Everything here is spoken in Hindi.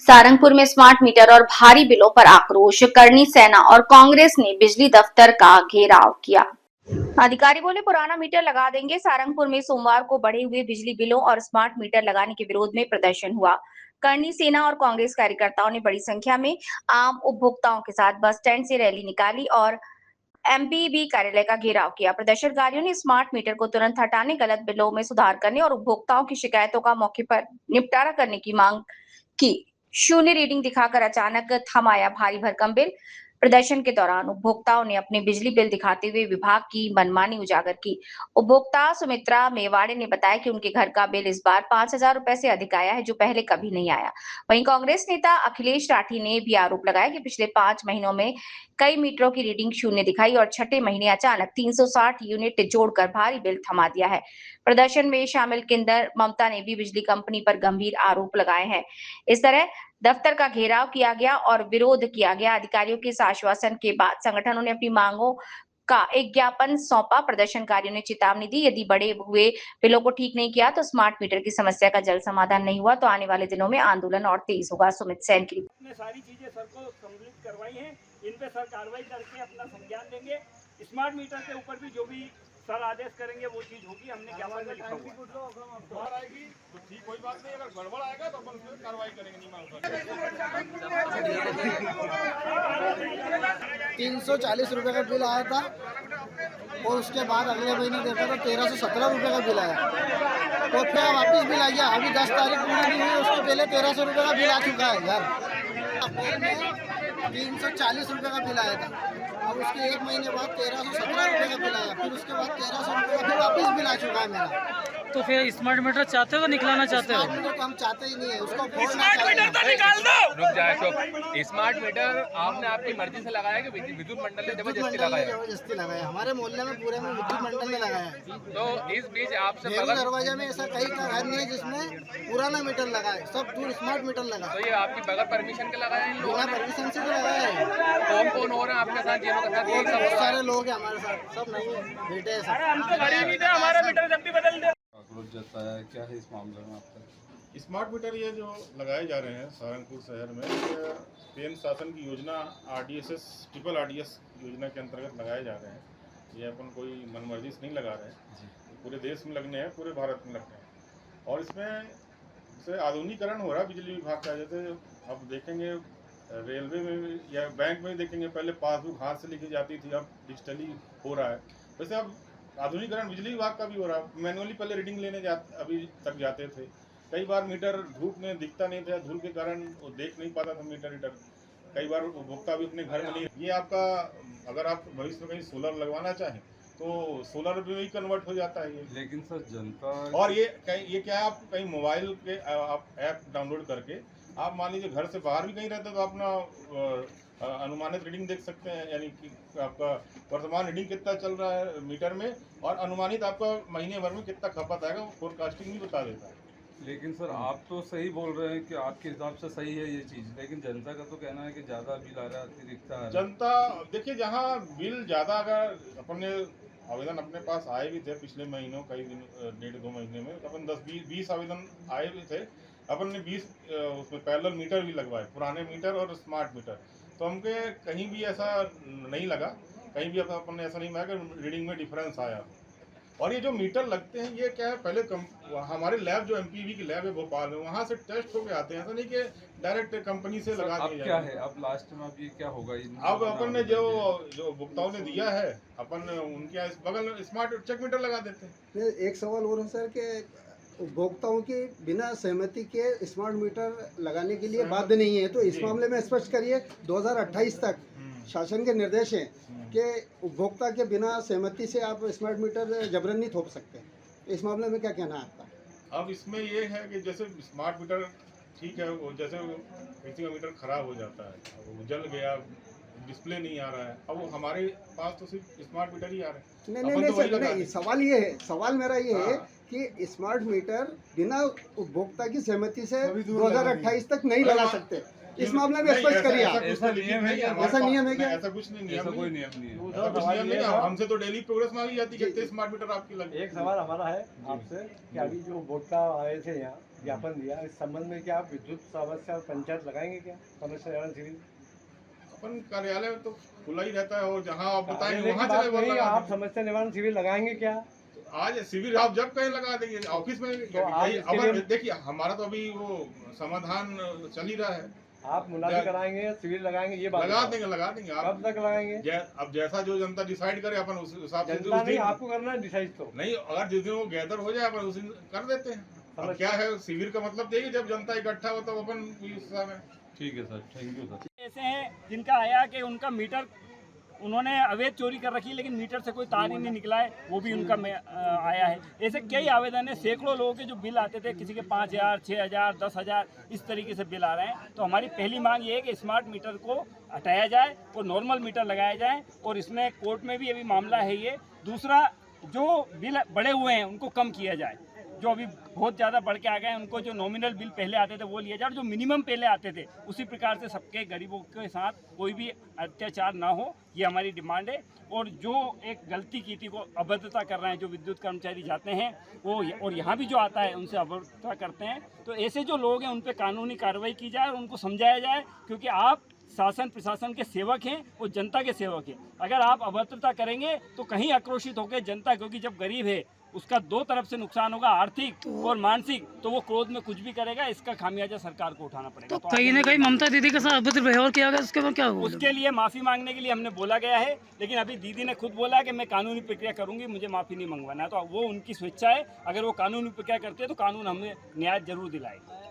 सारंगपुर में स्मार्ट मीटर और भारी बिलों पर आक्रोश, करनी सेना और कांग्रेस ने बिजली दफ्तर का घेराव किया। अधिकारी बोले पुराना मीटर लगा देंगे। सारंगपुर में सोमवार को बढ़े हुए बिजली बिलों और स्मार्ट मीटर लगाने के विरोध में प्रदर्शन हुआ। करनी सेना और कांग्रेस कार्यकर्ताओं ने बड़ी संख्या में आम उपभोक्ताओं के साथ बस स्टैंड से रैली निकाली और एमपीबी कार्यालय का घेराव किया। प्रदर्शनकारियों ने स्मार्ट मीटर को तुरंत हटाने, गलत बिलों में सुधार करने और उपभोक्ताओं की शिकायतों का मौके पर निपटारा करने की मांग की। शून्य रीडिंग दिखाकर अचानक थम आया भारी भरकम बिल। प्रदर्शन के दौरान उपभोक्ताओं ने अपने बिजली बिल दिखाते हुए विभाग की मनमानी उजागर की। उपभोक्ता सुमित्रा मेवाड़े ने बताया कि उनके घर का बिल इस बार 5,000 रुपए से अधिक आया है, जो पहले कभी नहीं आया। वहीं कांग्रेस नेता अखिलेश राठी ने भी आरोप लगाया कि पिछले 5 महीनों में कई मीटरों की रीडिंग शून्य दिखाई और छठे महीने अचानक 360 यूनिट जोड़कर भारी बिल थमा दिया है। प्रदर्शन में शामिल किंदर ममता ने भी बिजली कंपनी पर गंभीर आरोप लगाए हैं। इस तरह दफ्तर का घेराव किया गया और विरोध किया गया। अधिकारियों के इस आश्वासन के बाद संगठनों ने अपनी मांगों का एक ज्ञापन सौंपा। प्रदर्शनकारियों ने चेतावनी दी, यदि बढ़े हुए बिलों को ठीक नहीं किया तो स्मार्ट मीटर की समस्या का जल्द समाधान नहीं हुआ तो आने वाले दिनों में आंदोलन और तेज होगा। सुमित सेन की ने सारी चीजें सर को सम्मिलित करवाई हैं, इन पे सर कार्रवाई करके अपना संज्ञान देंगे। स्मार्ट मीटर के ऊपर भी जो भी सर आदेश करेंगे वो चीज होगी। हमने ज्ञापन में लिखा हुआ आएगी तो ठीक, कोई बात नहीं। अगर गड़बड़ आएगा तो अपन उसमें कार्रवाई करेंगे। नहीं मांग 340 रुपये का बिल आया था और उसके बाद अगले महीने देखा तो 1317 रुपये का बिल आया। तो फिर वापस बिल आ गया। अभी 10 तारीख पूरी नहीं हुई, उसके पहले 1300 रुपये का बिल आ चुका है यार। अप्रैल में 340 रुपये का बिल आया था। अब उसके एक महीने बाद 1317 रुपये का बिल आया। फिर उसके बाद 1300 रुपये का फिर वापस बिल आ चुका है मेरा। तो फिर स्मार्ट मीटर चाहते हो निकलाना चाहते हो? स्मार्ट मीटर तो हम चाहते ही नहीं है, उसको स्मार्ट मीटर तो निकाल दो। रुक जाए तो स्मार्ट मीटर आपने आपकी मर्जी से लगाया कि विद्युत मंडल ने जबरदस्ती लगाया? जबरदस्ती लगाया। हमारे मोहल्ले में पूरे में विद्युत मंडल ने लगाया है। तो इस बीच आपसे देवी दरवाजा में ऐसा कहीं का घर नहीं है जिसमें पुराना मीटर लगा है, सब दूर स्मार्ट मीटर लगा है। तो ये आपकी बगैर परमिशन के लगाया है? बिना परमिशन से लगाया है। कौन कौन हो रहे हैं आपके साथ, जिनों के साथ ये सब? बहुत सारे लोग हैं हमारे साथ, सब नहीं है, बेटे हैं सब। हम तो गरीब ही थे, हमारा मीटर जब भी बदल दे। आक्रोश जताया क्या है इस मामले में आपका? स्मार्ट मीटर ये जो लगाए जा रहे हैं सहारनपुर शहर में, केंद्र शासन की योजना ट्रिपल आरडीएस योजना के अंतर्गत लगाए जा रहे हैं। ये अपन कोई मनमर्जी से नहीं लगा रहे हैं, पूरे देश में लगने हैं, पूरे भारत में लगने हैं। और इसमें से आधुनिकीकरण हो रहा है बिजली विभाग का। जैसे अब देखेंगे रेलवे में या बैंक में देखेंगे, पहले पासबुक हाथ से लिखी जाती थी, अब डिजिटली हो रहा है। वैसे अब आधुनिकीकरण बिजली विभाग का भी हो रहा है। मैनुअली पहले रीडिंग लेने अभी तक जाते थे। कई बार मीटर धूप में दिखता नहीं था, धूल के कारण वो देख नहीं पाता था मीटर। कई बार उपभोक्ता भी अपने घर में नहीं। ये आपका अगर आप भविष्य में कहीं सोलर लगवाना चाहें तो सोलर में भी कन्वर्ट हो जाता है ये। लेकिन सर जनता और ये क्या है, आप कहीं मोबाइल के आप ऐप डाउनलोड करके आप मान लीजिए घर से बाहर भी कहीं रहते तो अपना अनुमानित रीडिंग देख सकते हैं, यानी कि आपका वर्तमान रीडिंग कितना चल रहा है मीटर में और अनुमानित आपका महीने भर में कितना खपत आएगा, वो फोरकास्टिंग भी बता देता है। लेकिन सर आप तो सही बोल रहे हैं कि आपके हिसाब से सही है ये चीज़, लेकिन जनता का तो कहना है कि ज़्यादा बिल आ रहा है, अतिरिक्त आ रहा है। जनता देखिए, जहाँ बिल ज़्यादा, अगर अपने आवेदन अपने पास आए भी थे पिछले महीनों, कई दिन 1.5-2 महीने में अपन 10-20 आवेदन आए भी थे। अपन ने 20 उसमें पैरेलल मीटर भी लगवाए, पुराने मीटर और स्मार्ट मीटर। तो हमके कहीं भी ऐसा नहीं लगा, कहीं भी अपन ने ऐसा नहीं पाया कि रीडिंग में डिफरेंस आया। और ये जो मीटर लगते हैं ये क्या है, पहले हमारे लैब जो एमपीवी की लैब है भोपाल में, वहाँ से टेस्ट होके आते हैं। ऐसा नहीं कि डायरेक्ट कंपनी से लगा दिया क्या है अब लास्ट में अब ये क्या होगा? अब अपन ने जो उपभोक्ताओं ने दिया है, अपन उनके बगल में स्मार्ट चेक मीटर लगा देते हैं। एक सवाल और है सर कि उपभोक्ताओं की बिना सहमति के स्मार्ट मीटर लगाने के लिए बाध्य नहीं है, तो इस मामले में स्पष्ट करिए। 2028 तक शासन के निर्देश हैं कि उपभोक्ता के बिना सहमति से आप स्मार्ट मीटर जबरन नहीं थोप सकते। इस मामले में क्या कहना है आपका? अब इसमें ये है कि जैसे स्मार्ट मीटर ठीक है, वो जैसे किसी का मीटर खराब हो जाता है, वो जल गया, डिस्प्ले नहीं आ रहा है, अब वो हमारे पास तो सिर्फ स्मार्ट मीटर ही आ रहे हैं। नहीं, सवाल ये है, सवाल मेरा ये है कि स्मार्ट मीटर बिना उपभोक्ता की सहमति से 2028 तक नहीं लगा सकते। इस मामले में स्पष्ट करिए आप। ऐसा नियम है क्या? ऐसा नियम है क्या? ऐसा कुछ नहीं, ऐसा कोई नियम नहीं है। ऐसा कुछ नियम नहीं है। हमसे तो डेली प्रोग्रेस मांगी जाती है, कितने स्मार्ट मीटर आपकी लगे। एक सवाल हमारा है आपसे कि अभी जो उपभोक्ता आए थे यहाँ ज्ञापन दिया, इस संबंध में क्या आप विद्युत समस्या पंचायत लगाएंगे क्या? समस्या निवारण शिविर अपन कार्यालय में तो खुला ही रहता है और जहाँ आप बताएंगे कार्यालय वहाँ की बात चले नहीं, लगा आप देंगे। समस्या निवारण शिविर लगाएंगे क्या? आज शिविर आप जब कहीं लगा देंगे ऑफिस में तो आप यही- इसके अब लिए- देखिए हमारा तो अभी वो समाधान चल ही रहा है। आप मुनादी कराएंगे, शिविर लगाएंगे, ये बात लगा बताओ। देंगे आप कब तक लगाएंगे? अब जैसा जो जनता डिसाइड करे अपन उस हिसाब से जनता उस नहीं, दिन आपको करना है डिसाइड तो। नहीं, अगर जिस दिन वो गैदर हो जाए अपन उस दिन कर देते हैं। अब क्या है शिविर का मतलब देखिए जब जनता इकट्ठा हो तब अपन उस समय। ठीक है सर, थैंक यू सर। ऐसे हैं जिनका आया कि उनका मीटर उन्होंने अवैध चोरी कर रखी है, लेकिन मीटर से कोई तार ही नहीं निकला है, वो भी उनका आया है। ऐसे कई आवेदन है, सैकड़ों लोगों के जो बिल आते थे, किसी के 5,000, 6,000, 10,000 इस तरीके से बिल आ रहे हैं। तो हमारी पहली मांग ये है कि स्मार्ट मीटर को हटाया जाए और नॉर्मल मीटर लगाया जाए, और इसमें कोर्ट में भी अभी मामला है ये। दूसरा, जो बिल बढ़े हुए हैं उनको कम किया जाए, जो अभी बहुत ज़्यादा बढ़ के आ गए हैं उनको जो नॉमिनल बिल पहले आते थे वो लिया जाए, और जो मिनिमम पहले आते थे उसी प्रकार से सबके गरीबों के साथ कोई भी अत्याचार ना हो, ये हमारी डिमांड है। और जो एक गलती की थी वो अभद्रता कर रहे हैं, जो विद्युत कर्मचारी जाते हैं वो और यहाँ भी जो आता है उनसे अभद्रता करते हैं, तो ऐसे जो लोग हैं उन पर कानूनी कार्रवाई की जाए और उनको समझाया जाए, क्योंकि आप शासन प्रशासन के सेवक हैं, वो जनता के सेवक हैं। अगर आप अभद्रता करेंगे तो कहीं आक्रोशित होकर जनता, क्योंकि जब गरीब है उसका दो तरफ से नुकसान होगा, आर्थिक और मानसिक, तो वो क्रोध में कुछ भी करेगा, इसका खामियाजा सरकार को उठाना पड़ेगा। तो कहीं ना कहीं ममता दीदी के साथ अभद्र व्यवहार किया गया, उसके बाद क्या हुआ? उसके लिए माफ़ी मांगने के लिए हमने बोला गया है, लेकिन अभी दीदी ने खुद बोला है कि मैं कानूनी प्रक्रिया करूंगी, मुझे माफ़ी नहीं मंगवाना है। तो वो उनकी स्वेच्छा है, अगर वो कानूनी प्रक्रिया करते हैं तो कानून हमें न्याय जरूर दिलाएगा।